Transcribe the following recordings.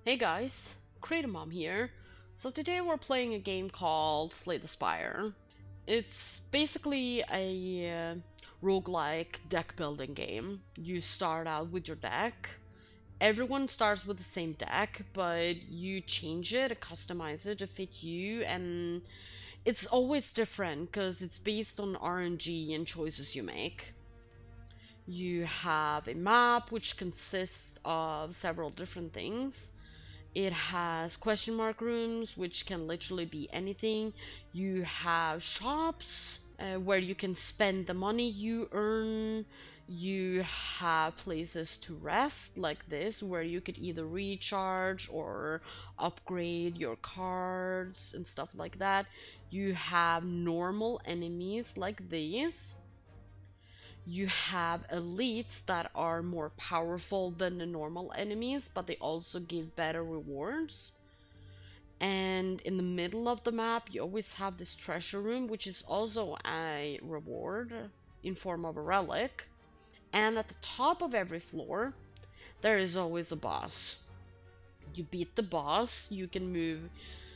Hey guys, Creator Mom here. So today we're playing a game called Slay the Spire. It's basically a roguelike deck building game. You start out with your deck. Everyone starts with the same deck, but you change it, customize it to fit you, and it's always different because it's based on RNG and choices you make. You have a map which consists of several different things. It has question mark rooms, which can literally be anything. You have shops where you can spend the money you earn. You have places to rest, like this, where you could either recharge or upgrade your cards and stuff like that. You have normal enemies like these. You have elites that are more powerful than the normal enemies, but they also give better rewards. And in the middle of the map, you always have this treasure room, which is also a reward in form of a relic. And at the top of every floor, there is always a boss. You beat the boss, you can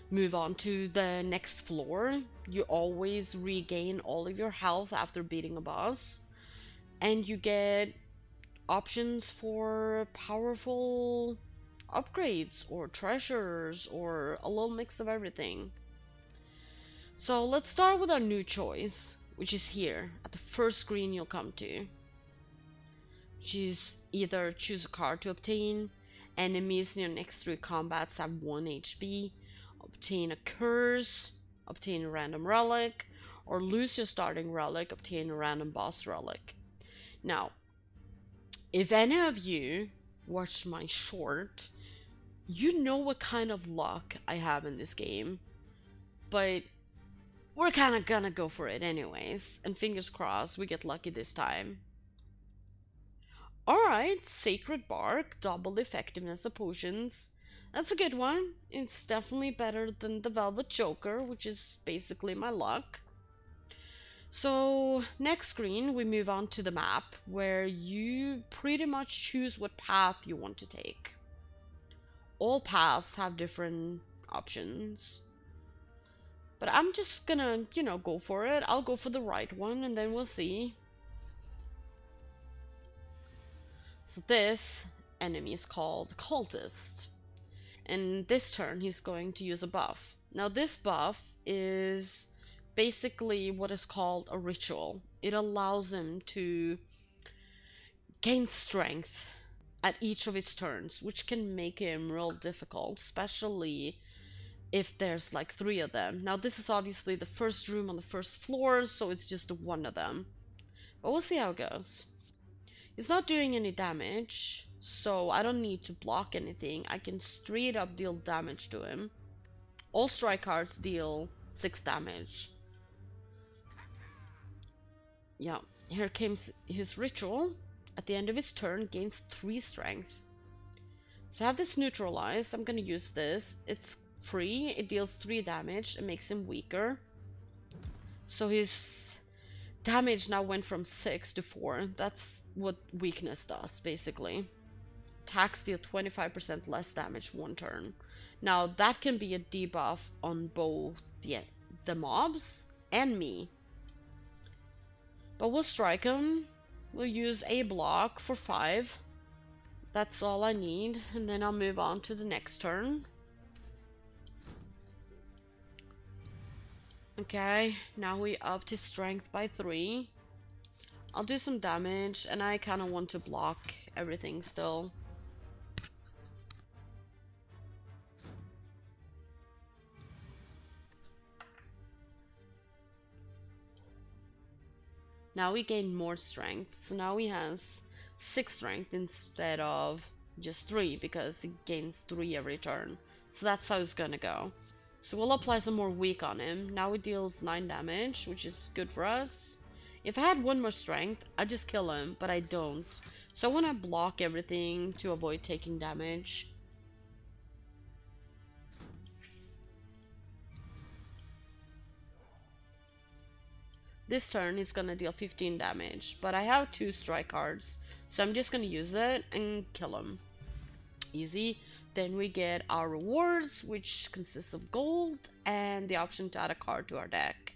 move on to the next floor. You always regain all of your health after beating a boss. And you get options for powerful upgrades or treasures or a little mix of everything. So let's start with our new choice, which is here at the first screen you'll come to. Which is either choose a card to obtain, enemies in your next 3 combats have 1 HP, obtain a curse, obtain a random relic, or lose your starting relic, obtain a random boss relic. Now, if any of you watched my short, you know what kind of luck I have in this game. But we're kind of gonna go for it anyways, and fingers crossed we get lucky this time. Alright, Sacred Bark, double effectiveness of potions. That's a good one. It's definitely better than the Velvet Joker, which is basically my luck. So next screen we move on to the map, where you pretty much choose what path you want to take. All paths have different options, but I'm just gonna, go for it. I'll go for the right one and then we'll see. So this enemy is called Cultist, and this turn he's going to use a buff. Now this buff is basically what is called a ritual. It allows him to gain strength at each of his turns, which can make him real difficult, especially if there's like 3 of them. Now this is obviously the first room on the first floor, so it's just one of them. But we'll see how it goes. He's not doing any damage, so I don't need to block anything. I can straight up deal damage to him. All strike cards deal 6 damage. Yeah, here comes his ritual. At the end of his turn, gains 3 strength. So I have this neutralized. I'm gonna use this. It's free. It deals 3 damage and makes him weaker. So his damage now went from 6 to 4. That's what weakness does, basically. Attacks deal 25% less damage 1 turn. Now that can be a debuff on both the mobs and me. But we'll strike him. We'll use a block for 5. That's all I need, and then I'll move on to the next turn. Okay, now we up to strength by 3. I'll do some damage, and I kind of want to block everything still. Now we gain more strength, so now he has 6 strength instead of just 3, because he gains 3 every turn. So that's how it's gonna go. So we'll apply some more weak on him. Now he deals 9 damage, which is good for us. If I had 1 more strength, I'd just kill him, but I don't. So I want to block everything to avoid taking damage. This turn he's gonna deal 15 damage, but I have 2 strike cards, so I'm just gonna use it and kill him. easy. Then we get our rewards, which consists of gold and the option to add a card to our deck.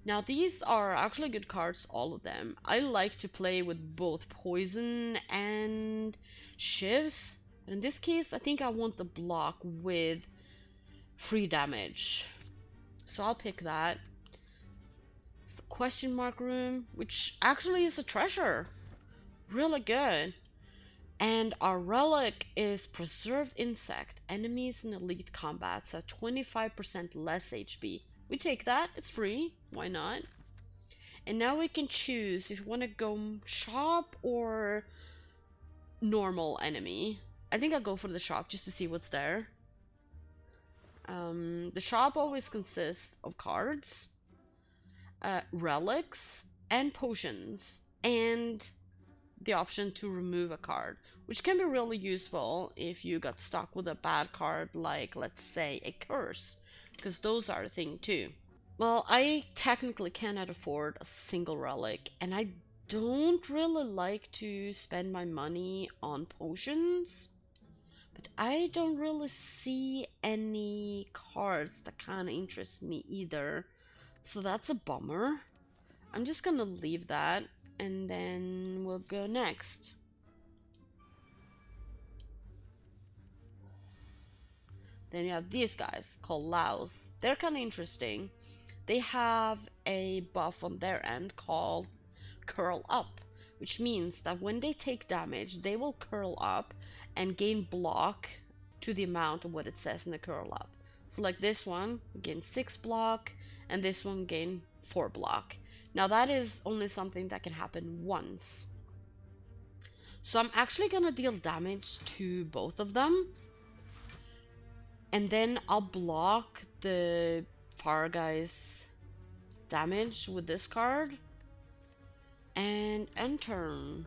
Now these are actually good cards, all of them. I like to play with both poison and shivs. In this case, I think I want the block with free damage. So I'll pick that. It's the question mark room, which actually is a treasure. Really good. And our relic is preserved insect. Enemies in elite combats at 25% less HP. We take that, it's free, why not? And now we can choose if we want to go shop or normal enemy. I think I'll go for the shop just to see what's there. The shop always consists of cards, relics, and potions, and the option to remove a card, which can be really useful if you got stuck with a bad card, like let's say a curse, because those are a thing too. Well, I technically cannot afford a single relic, and I don't really like to spend my money on potions, but I don't really see any cards that kind of interest me either, so that's a bummer. I'm just gonna leave that, and then we'll go next. Then you have these guys called Laos. They're kind of interesting. They have a buff on their end called curl up, which means that when they take damage, they will curl up and gain block to the amount of what it says in the curl up. So like this one gain 6 block, and this one gain 4 block. Now that is only something that can happen once. So I'm actually gonna deal damage to both of them, and then I'll block the far guy's damage with this card and end turn.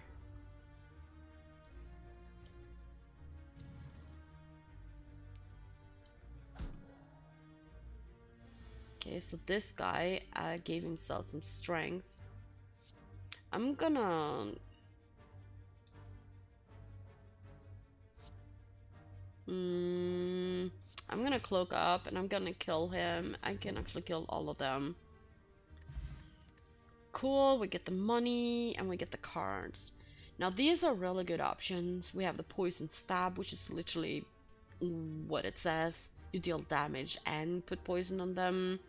Okay, so this guy gave himself some strength. I'm gonna cloak up and I'm gonna kill him. I can actually kill all of them. Cool, we get the money and we get the cards. Now these are really good options. We have the poison stab, which is literally what it says. You deal damage and put poison on them.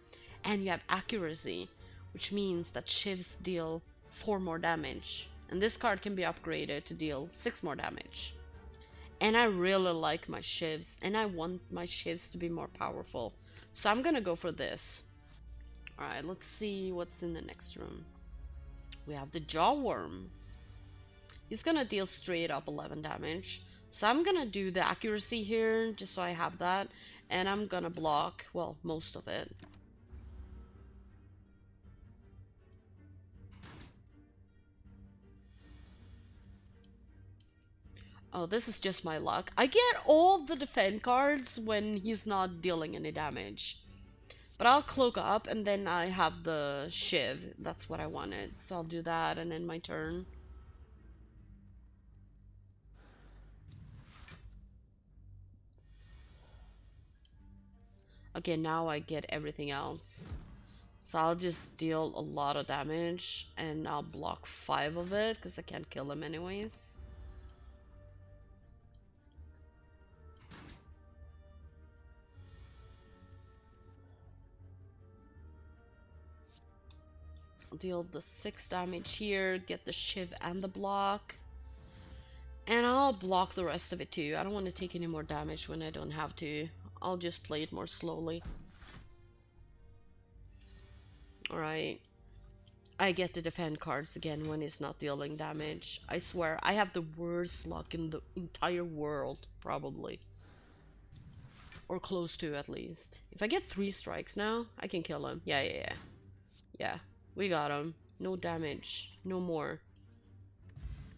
And you have accuracy, which means that shivs deal 4 more damage. And this card can be upgraded to deal 6 more damage. And I really like my shivs, and I want my shivs to be more powerful. So I'm gonna go for this. Alright, let's see what's in the next room. We have the Jawworm. He's gonna deal straight up 11 damage. So I'm gonna do the accuracy here, just so I have that. And I'm gonna block, well, most of it. Oh, this is just my luck. I get all the defend cards when he's not dealing any damage. But I'll cloak up and then I have the shiv. That's what I wanted. So I'll do that and end my turn. Okay, now I get everything else. So I'll just deal a lot of damage and I'll block 5 of it because I can't kill him anyways. Deal the 6 damage here, get the shiv and the block, and I'll block the rest of it too. I don't want to take any more damage when I don't have to. I'll just play it more slowly. Alright, I get to defend cards again when it's not dealing damage. I swear, I have the worst luck in the entire world, probably. Or close to, at least. If I get 3 strikes now, I can kill him. Yeah. We got him. No damage. No more.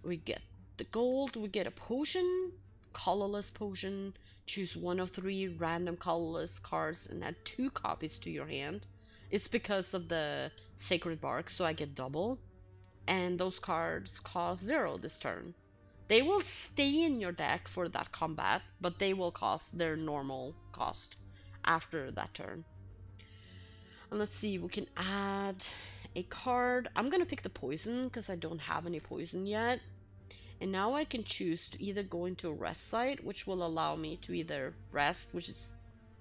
We get the gold. We get a potion. Colorless potion. Choose 1 of 3 random colorless cards and add 2 copies to your hand. It's because of the sacred bark, so I get double. And those cards cost 0 this turn. They will stay in your deck for that combat, but they will cost their normal cost after that turn. And let's see, we can add a card. I'm gonna pick the poison because I don't have any poison yet. And now I can choose to either go into a rest site, which will allow me to either rest, which is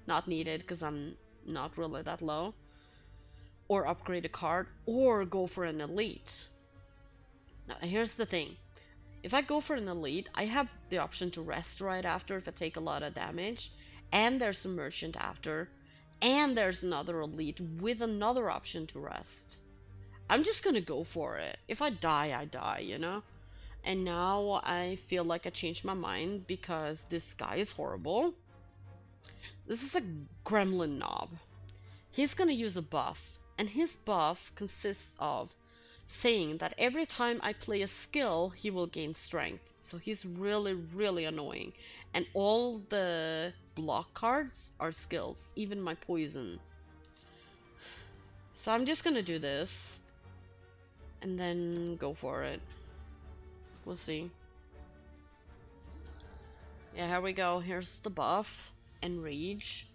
not needed because I'm not really that low, or upgrade a card, or go for an elite. Now here's the thing. If I go for an elite, I have the option to rest right after if I take a lot of damage, and there's a merchant after, and there's another elite with another option to rest. I'm just gonna go for it. If I die, I die, you know? And now I feel like I changed my mind because this guy is horrible. This is a gremlin knob. He's gonna use a buff, and his buff consists of saying that every time I play a skill, he will gain strength. So he's really, really annoying. And all the block cards are skills, even my poison. So I'm just gonna do this, and then go for it. We'll see. Yeah, here we go. Here's the buff. Enrage.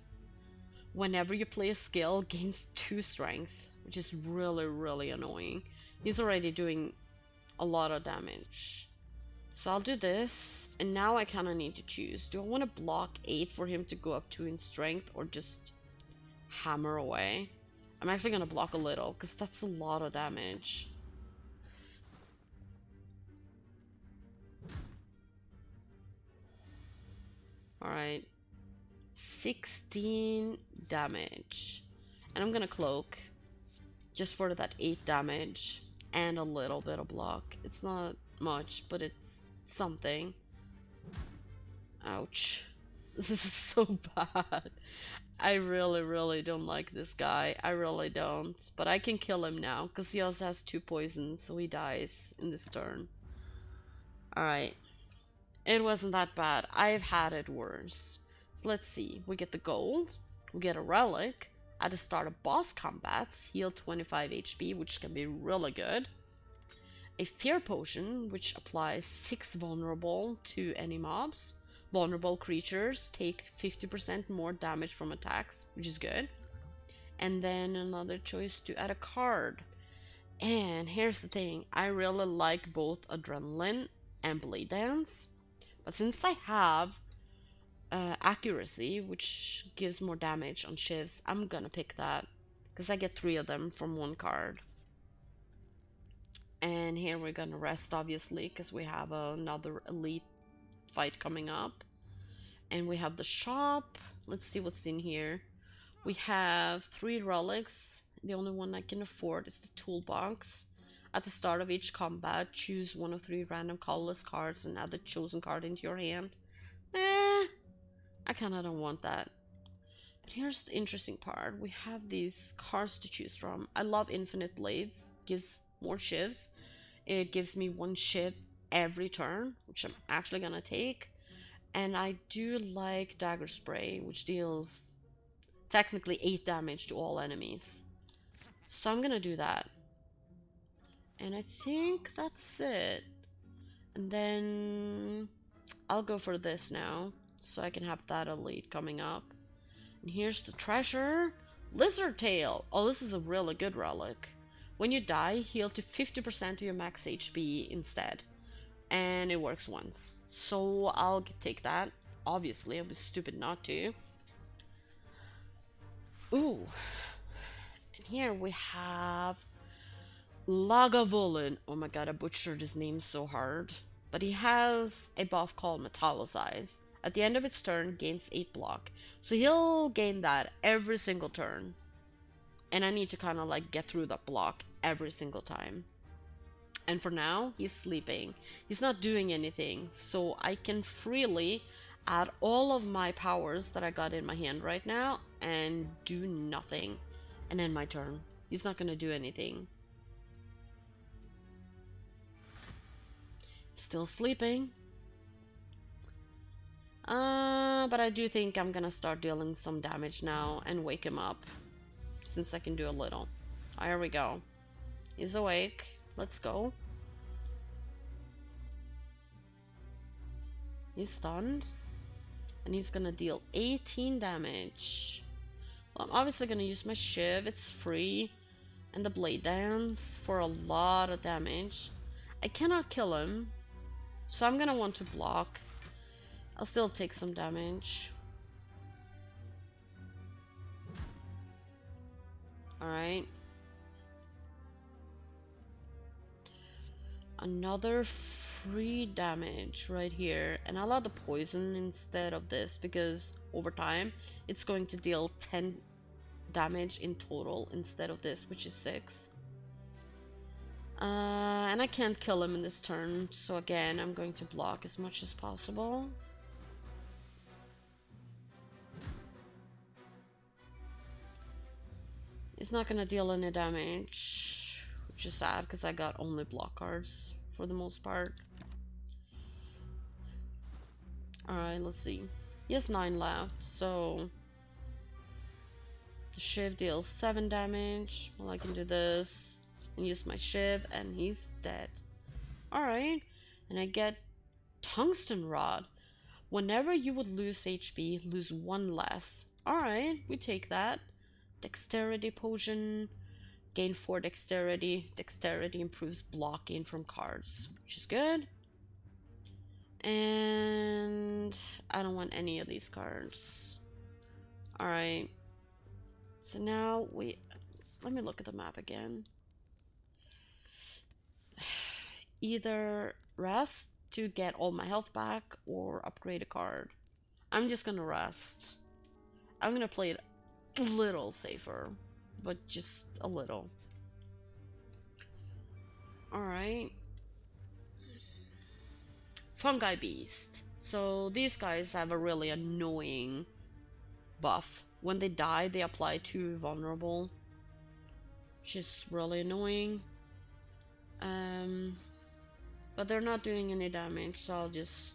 Whenever you play a skill, gains 2 strength, which is really, really annoying. He's already doing a lot of damage. So I'll do this, and now I kind of need to choose. Do I want to block 8 for him to go up 2 in strength, or just hammer away? I'm actually going to block a little, because that's a lot of damage. Alright. 16 damage. And I'm going to cloak, just for that 8 damage, and a little bit of block. It's not much, but it's something. Ouch. This is so bad. I really, really don't like this guy. I really don't. But I can kill him now, because he also has 2 poisons, so he dies in this turn. Alright. It wasn't that bad. I've had it worse. So let's see. We get the gold. We get a relic. At the start of boss combats, heal 25 HP, which can be really good. A fear potion, which applies 6 vulnerable to any mobs. Vulnerable creatures take 50% more damage from attacks, which is good. And then another choice to add a card. And here's the thing, I really like both Adrenaline and Blade Dance. But since I have accuracy, which gives more damage on shivs, I'm gonna pick that. Because I get 3 of them from 1 card. And here we're gonna rest, obviously, because we have another elite fight coming up. And we have the shop. Let's see what's in here. We have 3 relics. The only one I can afford is the toolbox. At the start of each combat, choose one of 3 random colorless cards and add the chosen card into your hand. I kinda don't want that. But here's the interesting part. We have these cards to choose from. I love Infinite Blades. Gives more shivs. It gives me 1 shiv every turn, which I'm actually gonna take. And I do like Dagger Spray, which deals technically 8 damage to all enemies. So I'm gonna do that. And I think that's it. And then I'll go for this now, so I can have that elite coming up. And here's the treasure. Lizard Tail. Oh, this is a really good relic. When you die, heal to 50% of your max HP instead. And it works once. So I'll take that. Obviously, I'll be stupid not to. Ooh. And here we have Lagavulin. Oh my god, I butchered his name so hard. But he has a buff called Metallicize. At the end of its turn, gains 8 block. So he'll gain that every single turn. And I need to kind of like get through that block every single time. And for now, he's sleeping. He's not doing anything. So I can freely add all of my powers that I got in my hand right now and do nothing. And end my turn. He's not going to do anything. Still sleeping. But I do think I'm gonna start dealing some damage now and wake him up. Since I can do a little. Here we go. He's awake. Let's go. He's stunned. And he's gonna deal 18 damage. Well, I'm obviously gonna use my shiv, it's free. And the blade dance for a lot of damage. I cannot kill him, so I'm gonna want to block. I'll still take some damage. Alright. Another free damage right here. And I'll add the poison instead of this because over time it's going to deal 10 damage in total instead of this, which is 6. And I can't kill him in this turn, so again I'm going to block as much as possible. It's not gonna deal any damage, which is sad because I got only block cards for the most part. Alright, let's see. He has 9 left, so the shiv deals 7 damage. Well, I can do this and use my shiv, and he's dead. Alright, and I get tungsten rod. Whenever you would lose HP, lose 1 less. Alright, we take that. Dexterity potion, gain 4 dexterity. Dexterity improves blocking from cards, which is good. And I don't want any of these cards. Alright. So now let me look at the map again. Either rest to get all my health back or upgrade a card. I'm just gonna rest. I'm gonna play it a little safer, but just a little. Alright. Fungi Beast. So these guys have a really annoying buff. When they die, they apply 2 vulnerable, which is really annoying. But they're not doing any damage, so I'll just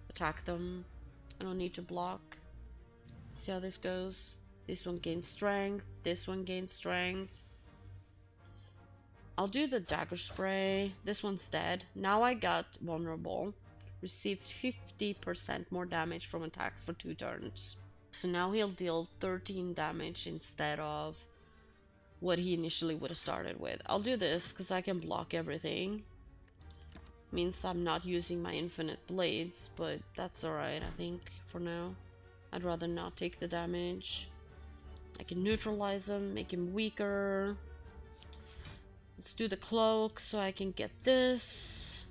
attack them. I don't need to block. See how this goes. This one gains strength, this one gains strength. I'll do the dagger spray. This one's dead. Now I got vulnerable. Received 50% more damage from attacks for 2 turns. So now he'll deal 13 damage instead of what he initially would have started with. I'll do this because I can block everything. Means I'm not using my infinite blades, but that's alright, I think, for now. I'd rather not take the damage. I can neutralize him, make him weaker. Let's do the cloak so I can get this.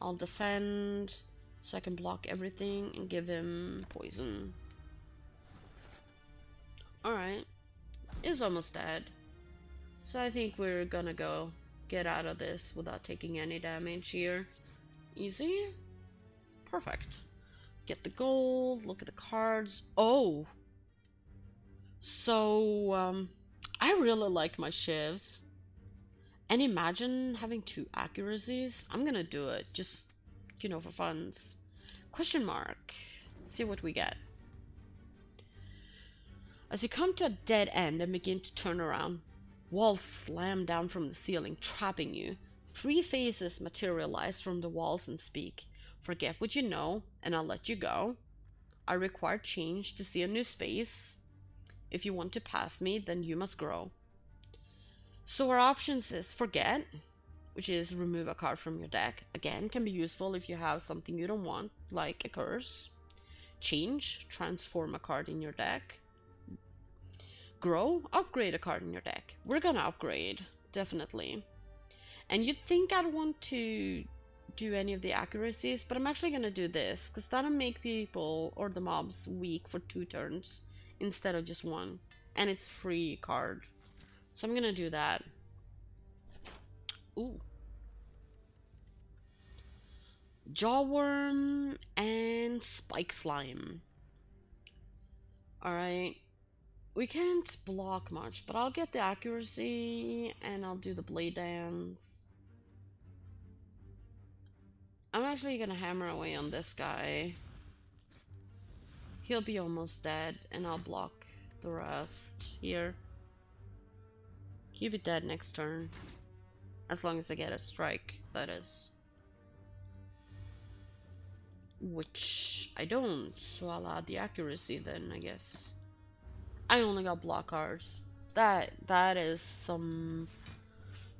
I'll defend so I can block everything and give him poison. Alright. Is almost dead. So I think we're gonna go get out of this without taking any damage here. Easy. Perfect. Get the gold, look at the cards. Oh! So, I really like my shivs. And imagine having 2 accuracies. I'm gonna do it, just, you know, for funs. Question mark. See what we get. As you come to a dead end and begin to turn around, walls slam down from the ceiling, trapping you. 3 faces materialize from the walls and speak. Forget what you know, and I'll let you go. I require change to see a new space. If you want to pass me, then you must grow. So our options is forget, which is remove a card from your deck. Again, can be useful if you have something you don't want, like a curse. Change, transform a card in your deck. Grow, upgrade a card in your deck. We're gonna upgrade, definitely. And you'd think I'd want to do any of the accuracies, but I'm actually gonna do this, because that'll make people, or the mobs, weak for 2 turns, instead of just 1. And it's free card. So I'm gonna do that. Ooh. Jawworm and Spike Slime. Alright. We can't block much, but I'll get the accuracy and I'll do the blade dance. I'm actually gonna hammer away on this guy. He'll be almost dead and I'll block the rest here. He'll be dead next turn. As long as I get a strike, that is. which I don't, so I'll add the accuracy then, I guess. I only got block cards. That is some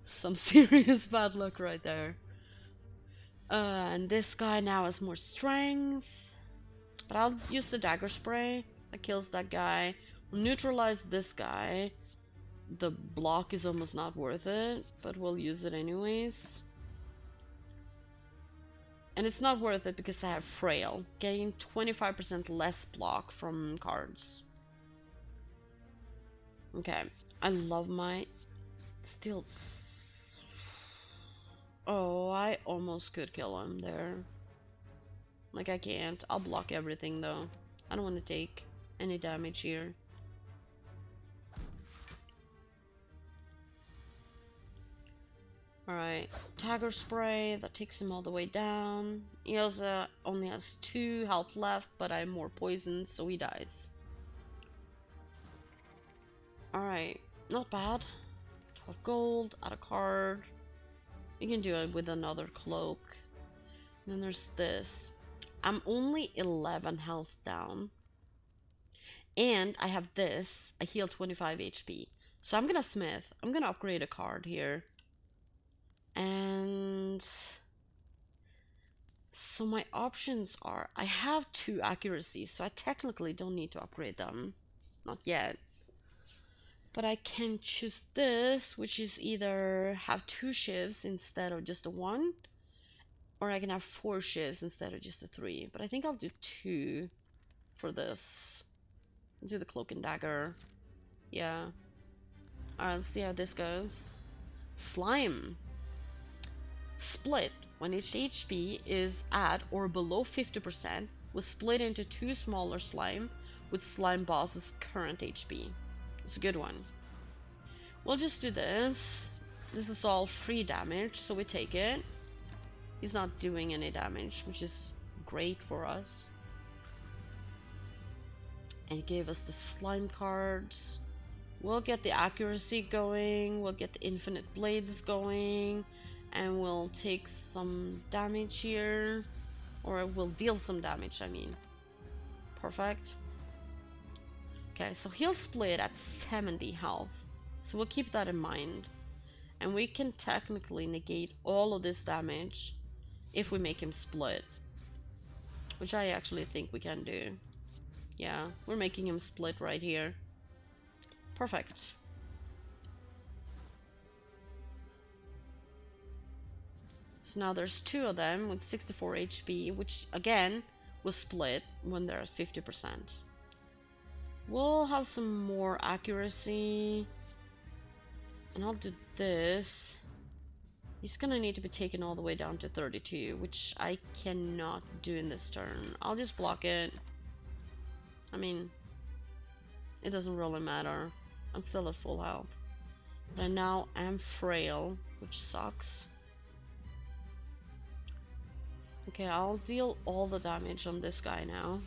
serious bad luck right there. And this guy now has more strength, but I'll use the dagger spray. That kills that guy. We'll neutralize this guy. The block is almost not worth it, but we'll use it anyways. And it's not worth it because I have frail. Gain 25% less block from cards. Okay, I love my steel. Oh, I almost could kill him there. Like, I can't. I'll block everything though. I don't want to take any damage here. Alright, Tiger Spray, that takes him all the way down. He also only has 2 health left, but I'm more poisoned, so he dies. Alright, not bad. 12 gold, add a card. You can do it with another cloak. And then there's this. I'm only 11 health down. And I have this. I heal 25 HP. So I'm gonna smith. I'm gonna upgrade a card here. And so my options are, I have 2 accuracies, so I technically don't need to upgrade them. Not yet. But I can choose this, which is either have 2 shivs instead of just a 1, or I can have 4 shivs instead of just a 3. But I think I'll do 2 for this. I'll do the cloak and dagger. Yeah. Alright, let's see how this goes. Slime. Split. When its HP is at or below 50%, will split into 2 smaller slime with slime boss's current HP. It's a good one. We'll just do this. This is all free damage, so we take it. He's not doing any damage, which is great for us. And he gave us the slime cards. We'll get the accuracy going, we'll get the infinite blades going, and we'll take some damage here. Or we'll deal some damage, I mean. Perfect. Okay, so he'll split at 70 health. So we'll keep that in mind. And we can technically negate all of this damage if we make him split. Which I actually think we can do. Yeah, we're making him split right here. Perfect. So now there's 2 of them with 64 HP, which again will split when they're at 50%. We'll have some more accuracy. And I'll do this. He's gonna need to be taken all the way down to 32, which I cannot do in this turn. I'll just block it. I mean, it doesn't really matter. I'm still at full health. But I now am frail, which sucks. Okay, I'll deal all the damage on this guy now.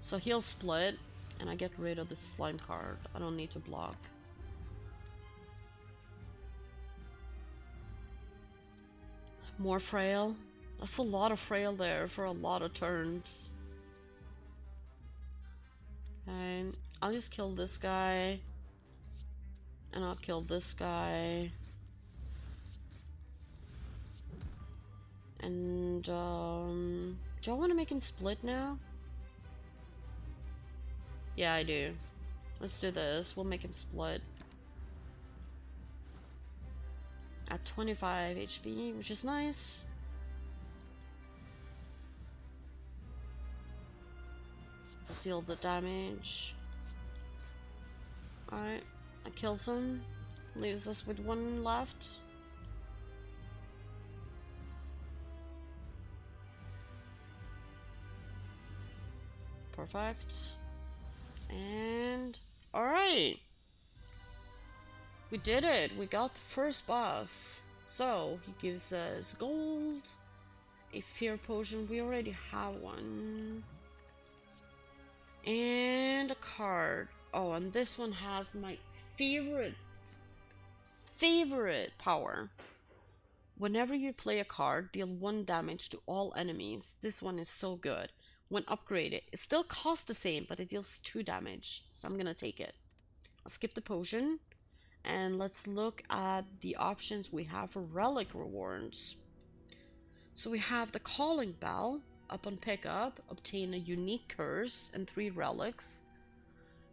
So he'll split, and I get rid of the slime card. I don't need to block. More frail. That's a lot of frail there for a lot of turns. Okay, I'll just kill this guy. And I'll kill this guy. And, do I want to make him split now? Yeah, I do. Let's do this. We'll make him split. At 25 HP, which is nice. I'll deal the damage. Alright, that kills him. Leaves us with 1 left. Perfect. And alright. We did it! We got the first boss. So he gives us gold, a fear potion, we already have one, and a card. Oh, and this one has my favorite power. Whenever you play a card, deal 1 damage to all enemies. This one is so good. When upgraded, it still costs the same, but it deals 2 damage. So I'm gonna take it. I'll skip the potion. And let's look at the options we have for relic rewards. So we have the calling bell. Upon pickup, obtain a unique curse and 3 relics.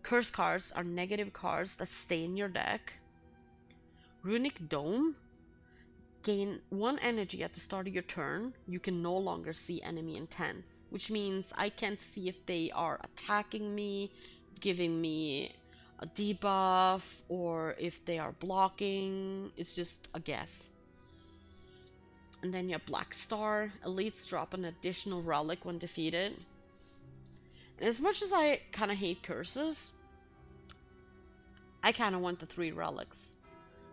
Curse cards are negative cards that stay in your deck. Runic Dome. Gain 1 energy at the start of your turn. You can no longer see enemy intents, which means I can't see if they are attacking me, giving me a debuff, or if they are blocking. It's just a guess. And then you have Black Star. Elites drop an additional relic when defeated. And as much as I kind of hate curses, I kind of want the 3 relics.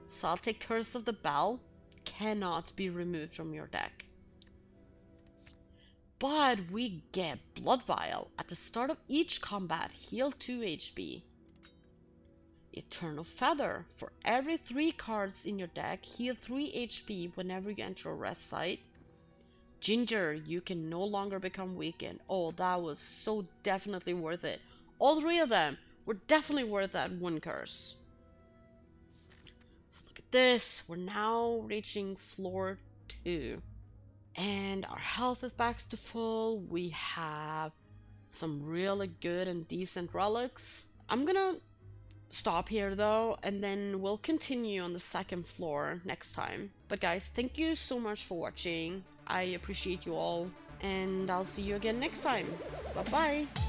So I'll take Curse of the Bell. Cannot be removed from your deck. But we get Blood Vial. At the start of each combat, heal 2 HP. Eternal Feather. For every 3 cards in your deck, heal 3 HP whenever you enter a rest site. Ginger. You can no longer become weakened. Oh, that was so definitely worth it. All 3 of them were definitely worth that 1 curse. Let's look at this. We're now reaching floor 2. And our health is back to full. We have some really good and decent relics. I'm gonna stop here though, and then we'll continue on the 2nd floor next time. But guys, thank you so much for watching. I appreciate you all, and I'll see you again next time. Bye bye.